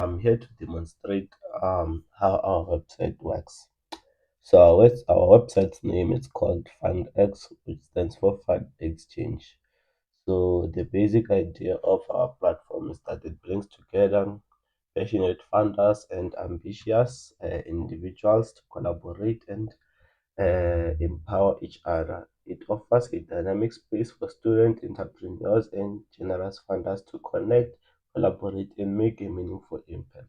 I'm here to demonstrate how our website works. So our website's name is called FundX, which stands for Fund Exchange. So the basic idea of our platform is that it brings together passionate funders and ambitious individuals to collaborate and empower each other. It offers a dynamic space for student entrepreneurs and generous funders to connect, collaborate, and make a meaningful impact.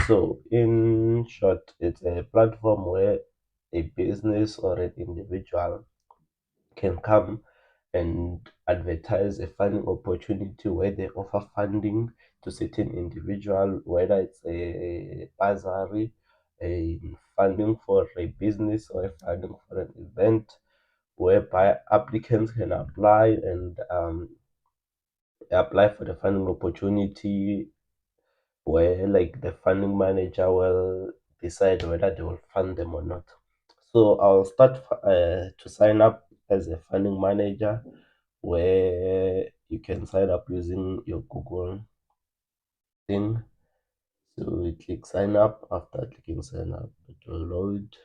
So, in short, it's a platform where a business or an individual can come and advertise a funding opportunity where they offer funding to certain individual, whether it's a bursary, a funding for a business, or a funding for an event, whereby applicants can apply and apply for the funding opportunity, where like the funding manager will decide whether they will fund them or not. So I'll start to sign up as a funding manager, where you can sign up using your Google thing. So we click sign up. After clicking sign up, it will load.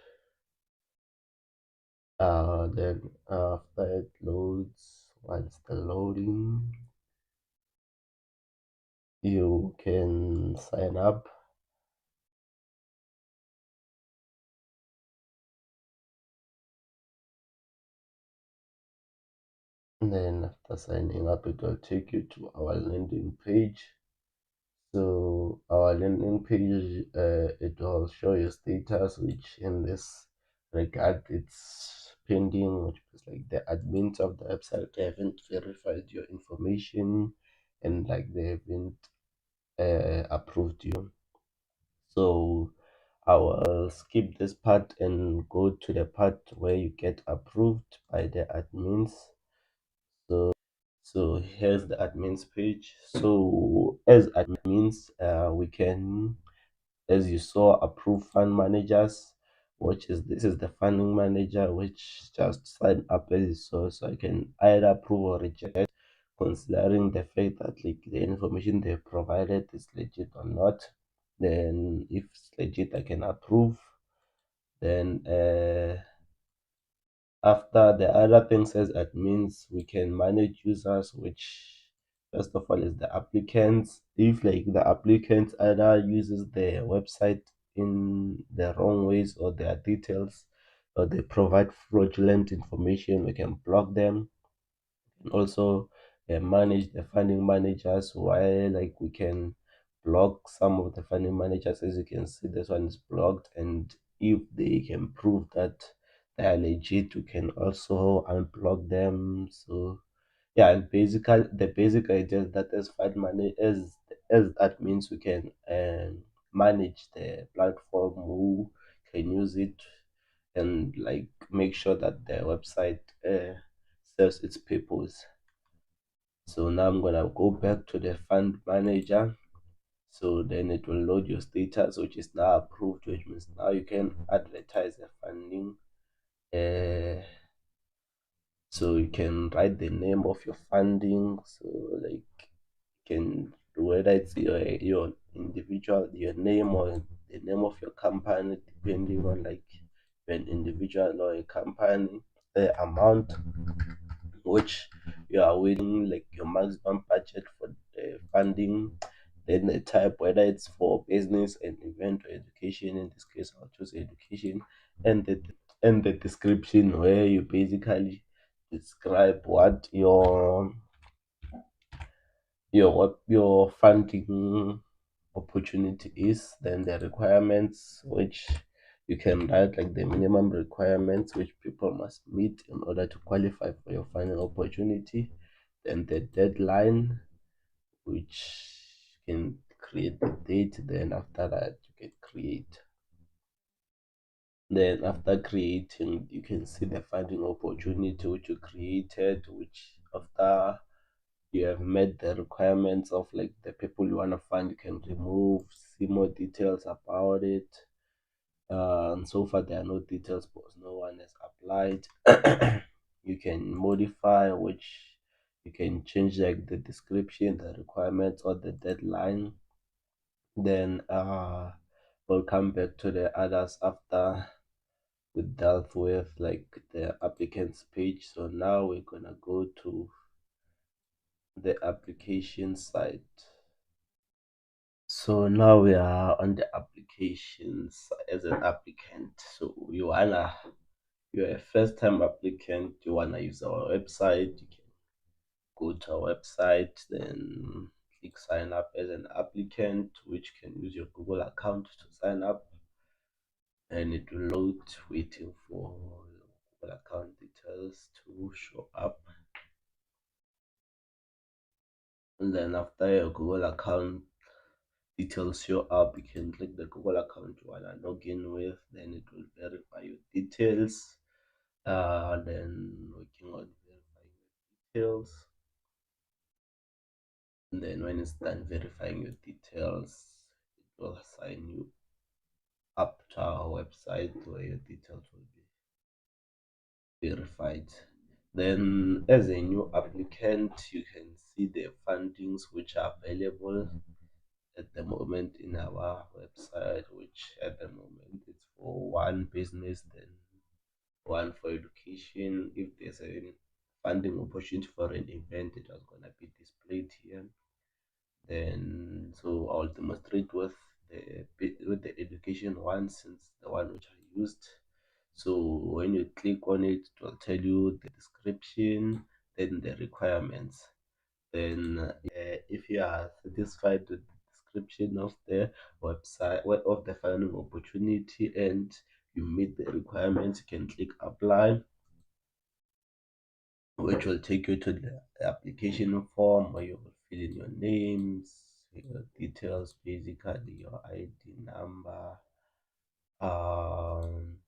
Then after it loads, once the loading, you can sign up. And then after signing up, it will take you to our landing page. So our landing page, it will show your status, which in this regard, it's pending, which is like the admins of the website, they haven't verified your information and like they haven't approved you. So I will skip this part and go to the part where you get approved by the admins. So here's the admins page. So as admins, we can, as you saw, approve fund managers, which is this is the funding manager which just signed up as you saw. So I can either approve or reject, considering the fact that like the information they provided is legit or not. Then if it's legit, I can approve. Then after the other thing says admins, we can manage users, which first of all is the applicants. If like the applicant either uses the website in the wrong ways or their details or they provide fraudulent information, we can block them. Also manage the funding managers, while like we can block some of the funding managers. As you can see, this one is blocked, and if they can prove that they are legit, we can also unblock them. So yeah, and basically the basic idea is that as fund money as that means we can manage the platform, who can use it, and like make sure that the website serves its purpose. So now I'm gonna go back to the fund manager. So then it will load your status, which is now approved, which means now you can advertise the funding. Uh, so you can write the name of your funding. So like you can, whether it's your individual, your name, or the name of your company, depending on like an individual or a company, the amount which you are willing, like your maximum budget for the funding, then the type, whether it's for business and event or education. In this case, I'll choose education, and the description where you basically describe what your funding opportunity is, then the requirements which you can write like the minimum requirements which people must meet in order to qualify for your funding opportunity, then the deadline which can create the date, then after that you can create. Then after creating, you can see the funding opportunity which you created, which after you have met the requirements of like the people you want to fund, you can remove, see more details about it. And so far there are no details because no one has applied. You can modify, which you can change like the description, the requirements, or the deadline. Then we'll come back to the others after we dealt with like the applicants page. So now we're gonna go to the application site. So now we are on the applications as an applicant. So you're a first time applicant, you wanna use our website, you can go to our website, then click sign up as an applicant, which can use your Google account to sign up, and it will load waiting for your Google account details to show up. And then after your Google account details show up, you can click the Google account you wanna log in with, then it will verify your details. Then working on verifying your details. And then when it's done verifying your details, it will sign you up to our website where your details will be verified. Then as a new applicant, you can see the fundings which are available at the moment in our website, which at the moment it's for one business, then one for education. If there's a funding opportunity for an event, it was gonna be displayed here. Then so I'll demonstrate with the education one, since the one which I used. So when you click on it, it will tell you the description, then the requirements. Then if you are satisfied with the description of the website of the funding opportunity and you meet the requirements, you can click apply, which will take you to the application form where you will fill in your names, your details, basically your ID number, um,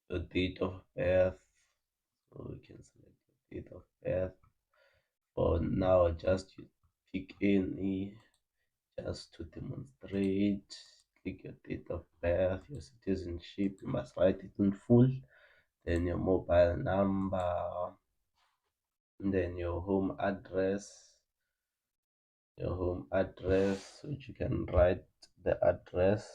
your date of birth. So you can select your date of birth. For now, just you pick any just to demonstrate. Click your date of birth, your citizenship. You must write it in full. Then your mobile number, and then your home address, which you can write the address,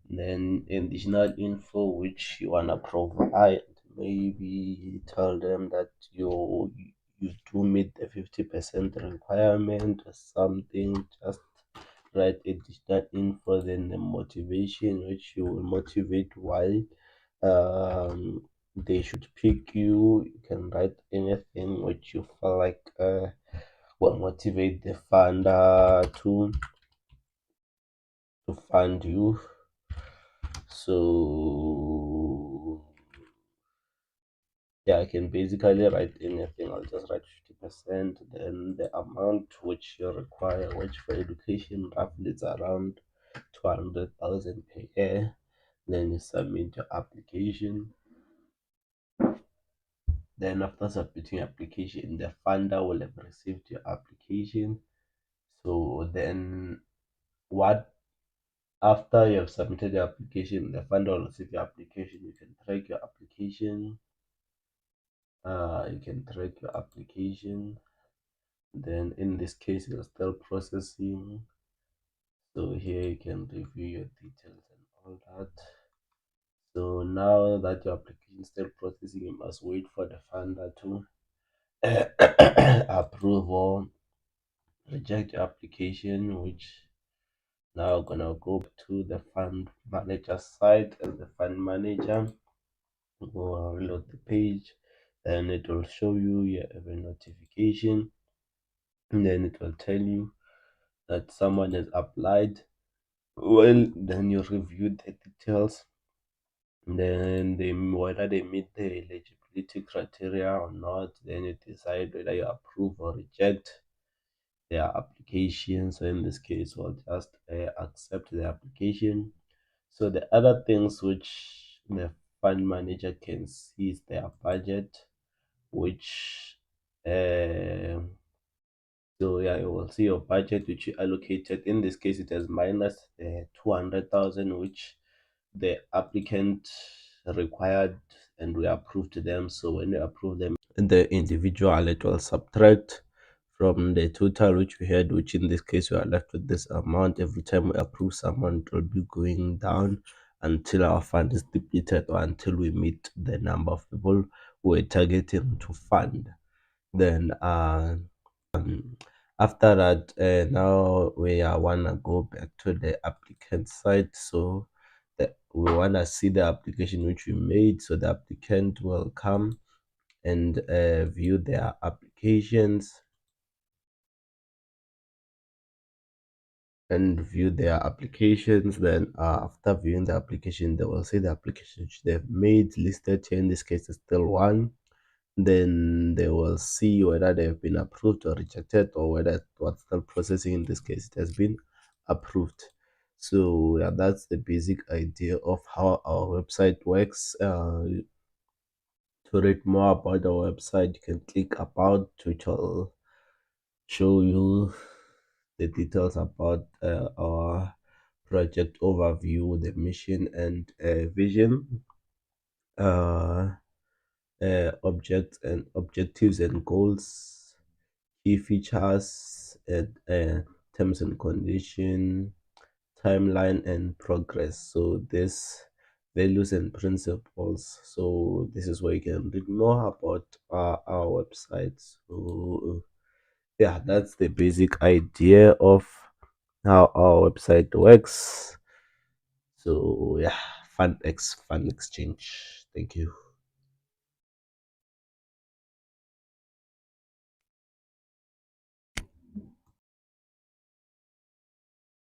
then additional info which you wanna provide. Maybe tell them that you do meet the 50% requirement or something. Just write additional info, then the motivation which you will motivate why they should pick you. You can write anything which you feel like will motivate the funder to fund you. So yeah, I can basically write anything. I'll just write 50%, then the amount which you require, which for education roughly it's around 200,000 per year. Then you submit your application. Then after submitting application, the funder will have received your application. So then what after you have submitted your application, the funder will receive your application. You can track your application. Then in this case it's still processing. So here you can review your details and all that. So now that your application is still processing, you must wait for the funder to approve or reject your application, which now gonna go to the fund manager site. As the fund manager, go reload the page, and it will show you you have a notification, and then it will tell you that someone has applied. Well, then you review the details, then whether they meet the eligibility criteria or not. Then you decide whether you approve or reject their application. So in this case, we'll just accept the application. So the other things which the fund manager can see is their budget, which so yeah, you will see your budget which you allocated. In this case, it has minus 200,000, which the applicant required, and we approved them. So when we approve them, the individual, it will subtract from the total which we had, which in this case we are left with this amount. Every time we approve someone, it will be going down until our fund is depleted or until we meet the number of people we're targeting to fund. Then after that, now we wanna go back to the applicant side. So that we wanna see the application which we made. So the applicant will come and view their applications then after viewing the application, they will see the application which they've made listed here. In this case, it's still one. Then they will see whether they've been approved or rejected, or whether what's still processing. In this case, it has been approved. So yeah, that's the basic idea of how our website works. To read more about our website, you can click about, which will show you the details about our project overview, the mission and vision, uh, objects and objectives and goals, key features, and terms and condition, timeline and progress. So this values and principles. So this is where you can read more about our website. So yeah, that's the basic idea of how our website works. So yeah, fun exchange. Thank you.